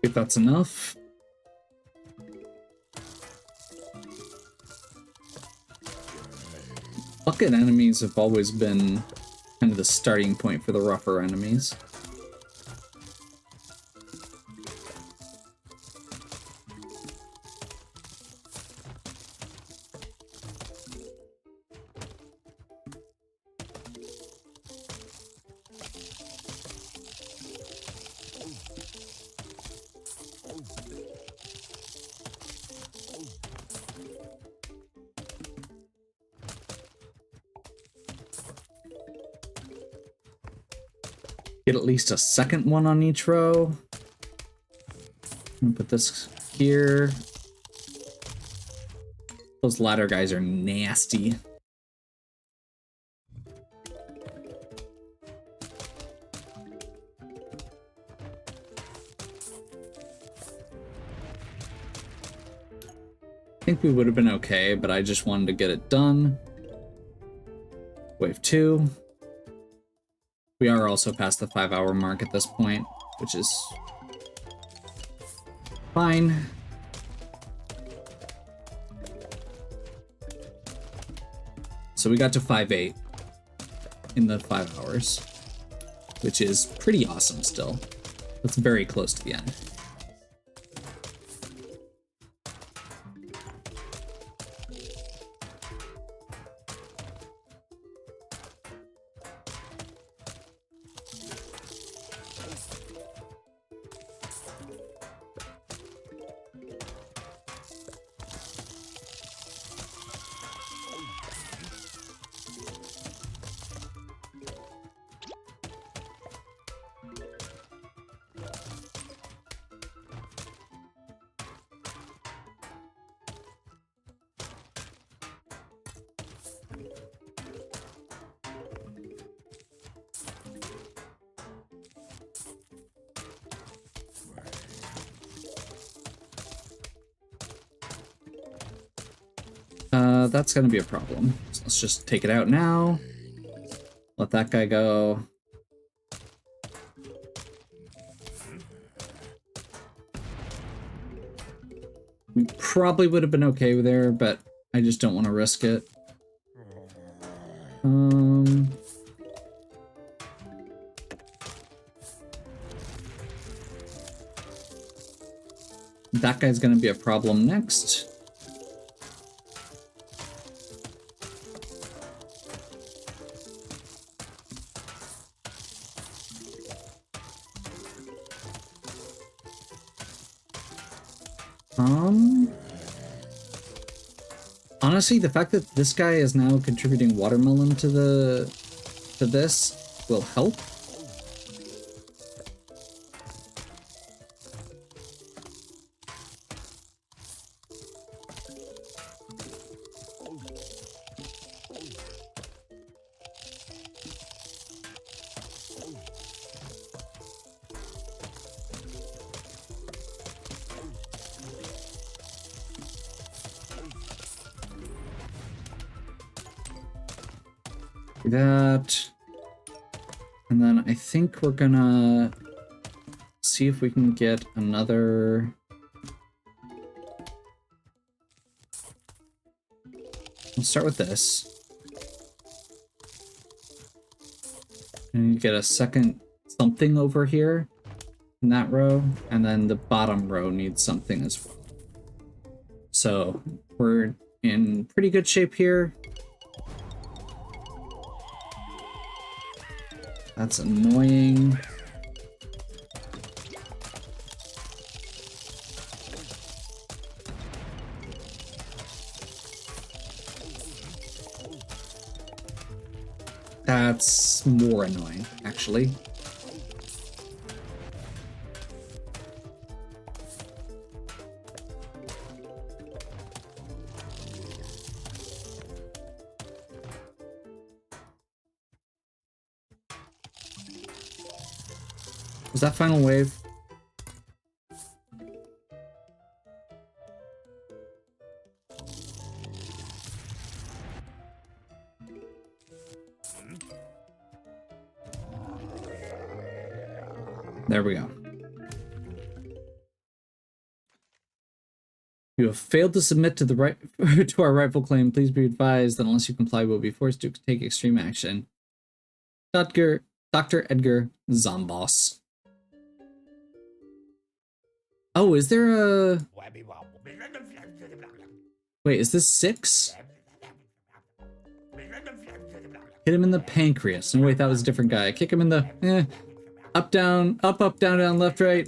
If that's enough. Bucket enemies have always been kind of the starting point for the rougher enemies. Get at least a second one on each row. Put this here. Those ladder guys are nasty. I think we would have been okay, but I just wanted to get it done. Wave 2. We are also past the 5-hour mark at this point, which is fine. So we got to 5-8 in the 5 hours, which is pretty awesome still. That's very close to the end. That's gonna be a problem. So let's just take it out now. Let that guy go. We probably would have been okay there, but I just don't want to risk it. That guy's gonna be a problem next. Honestly, the fact that this guy is now contributing watermelon to this will help. That, and then I think we're gonna see if we can get another. We'll start with this. And you get a second something over here in that row, and then the bottom row needs something as well. So we're in pretty good shape here. That's annoying. That's more annoying, actually. Was that final wave? There we go. You have failed to submit to the right to our rightful claim. Please be advised that unless you comply, we'll be forced to take extreme action. Dr. Edgar Zambos. Oh, is there a... Wait, is this 6? Hit him in the pancreas. No, wait, that was a different guy. Kick him in the... Up, down, up, down, down, left, right.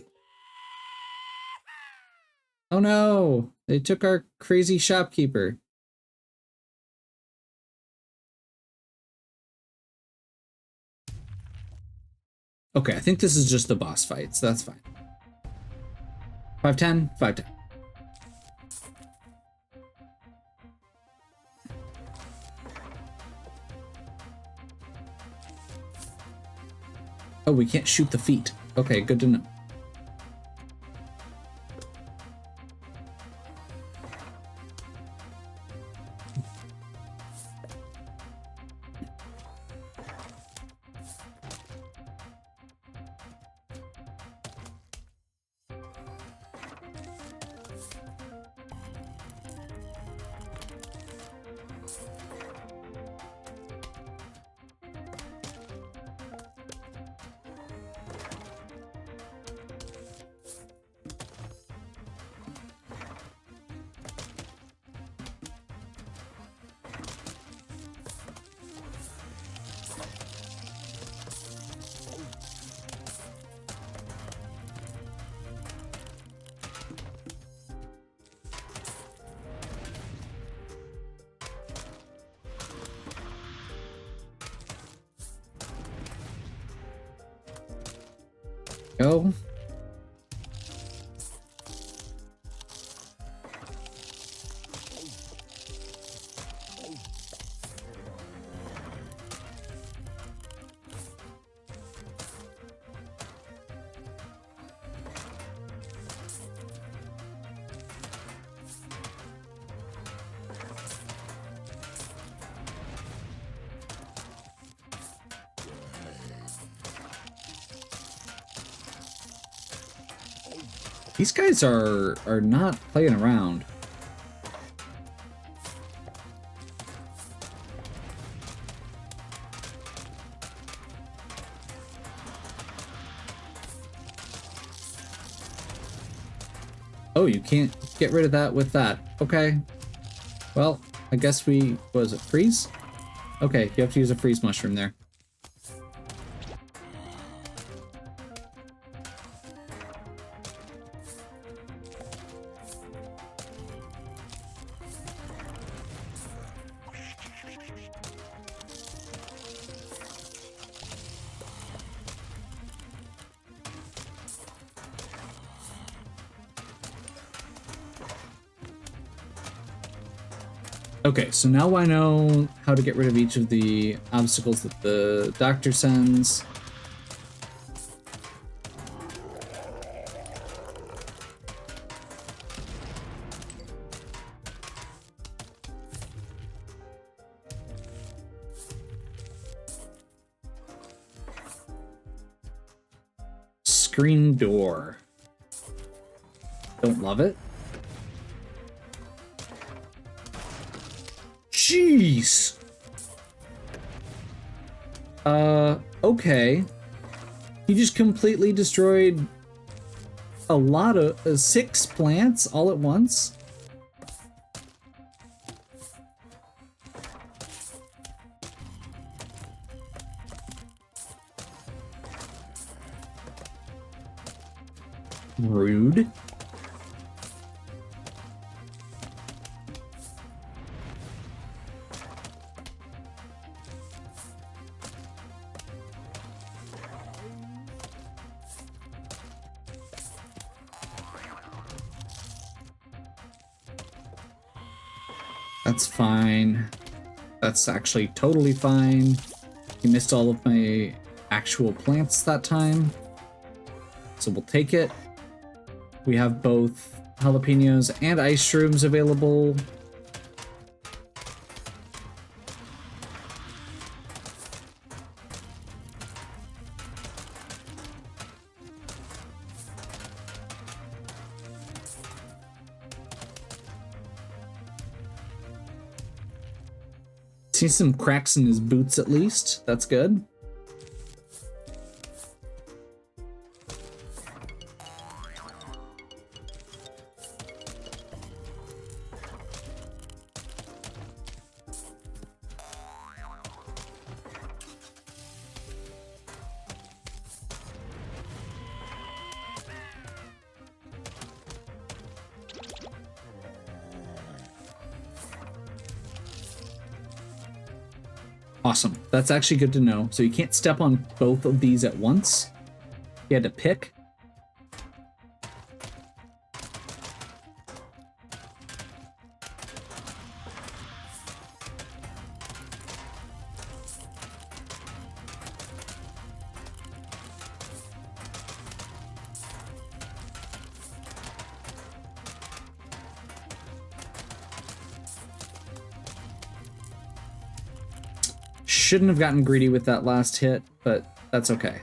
Oh no! They took our crazy shopkeeper. Okay, I think this is just the boss fight, so that's fine. 510, 510. Oh, we can't shoot the feet. Okay, good to know. Go. These guys are not playing around. Oh, you can't get rid of that with that. Okay. Well, I guess we... Was it freeze? Okay, you have to use a freeze mushroom there. Okay, so now I know how to get rid of each of the obstacles that the doctor sends. Screen door. Don't love it. Jeez. Okay. He just completely destroyed a lot of 6 plants all at once. Rude. That's fine. That's actually totally fine. He missed all of my actual plants that time. So we'll take it. We have both jalapenos and ice shrooms available. See some cracks in his boots at least. That's good. Awesome. That's actually good to know. So you can't step on both of these at once. You had to pick. Shouldn't have gotten greedy with that last hit, but that's okay.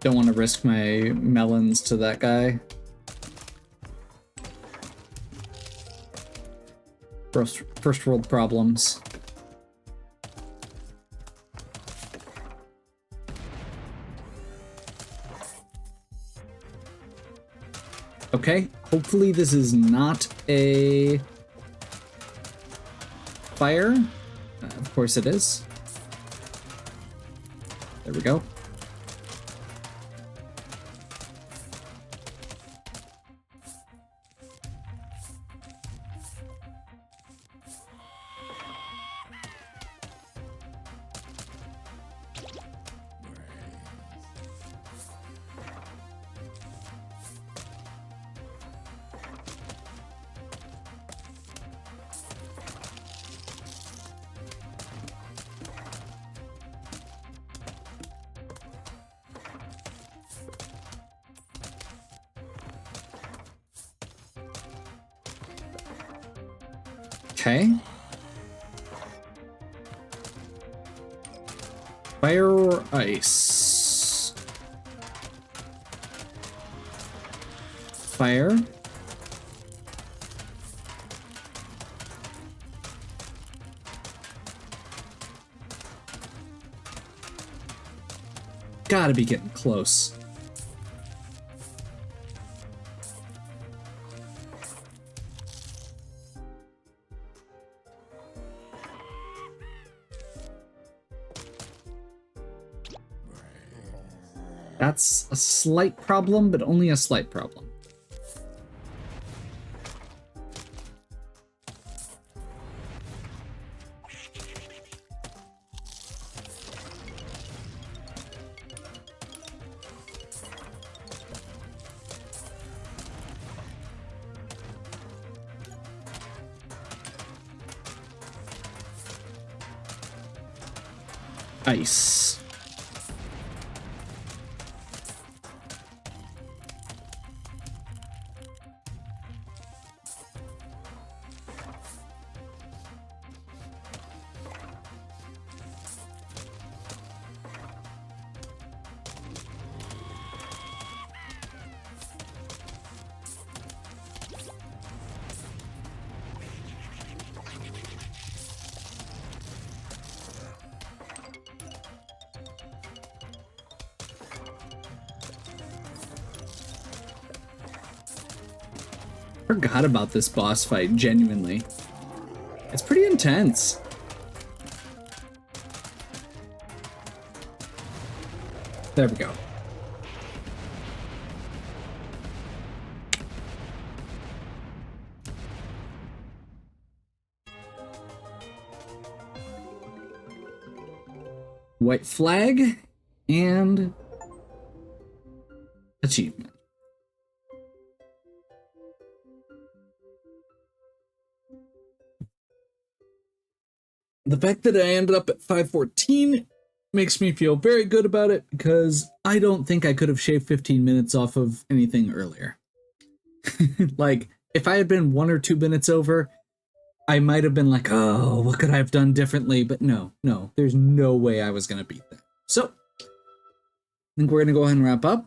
Don't want to risk my melons to that guy. First world problems. Okay, hopefully this is not a fire. Of course it is. There we go. Okay. Fire or ice? Fire. Gotta be getting close. That's a slight problem, but only a slight problem. Ice. Forgot about this boss fight, genuinely. It's pretty intense. There we go. White flag and a achievement. The fact that I ended up at 514 makes me feel very good about it, because I don't think I could have shaved 15 minutes off of anything earlier. Like, if I had been 1 or 2 minutes over, I might have been like, oh, what could I have done differently? But no, there's no way I was going to beat that. So, I think we're going to go ahead and wrap up.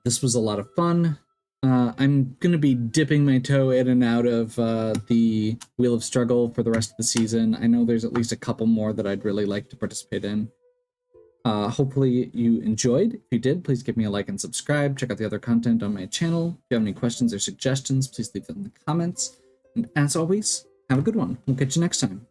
This was a lot of fun. I'm going to be dipping my toe in and out of the Wheel of Struggle for the rest of the season. I know there's at least a couple more that I'd really like to participate in. Hopefully you enjoyed. If you did, please give me a like and subscribe. Check out the other content on my channel. If you have any questions or suggestions, please leave them in the comments. And as always, have a good one. We'll catch you next time.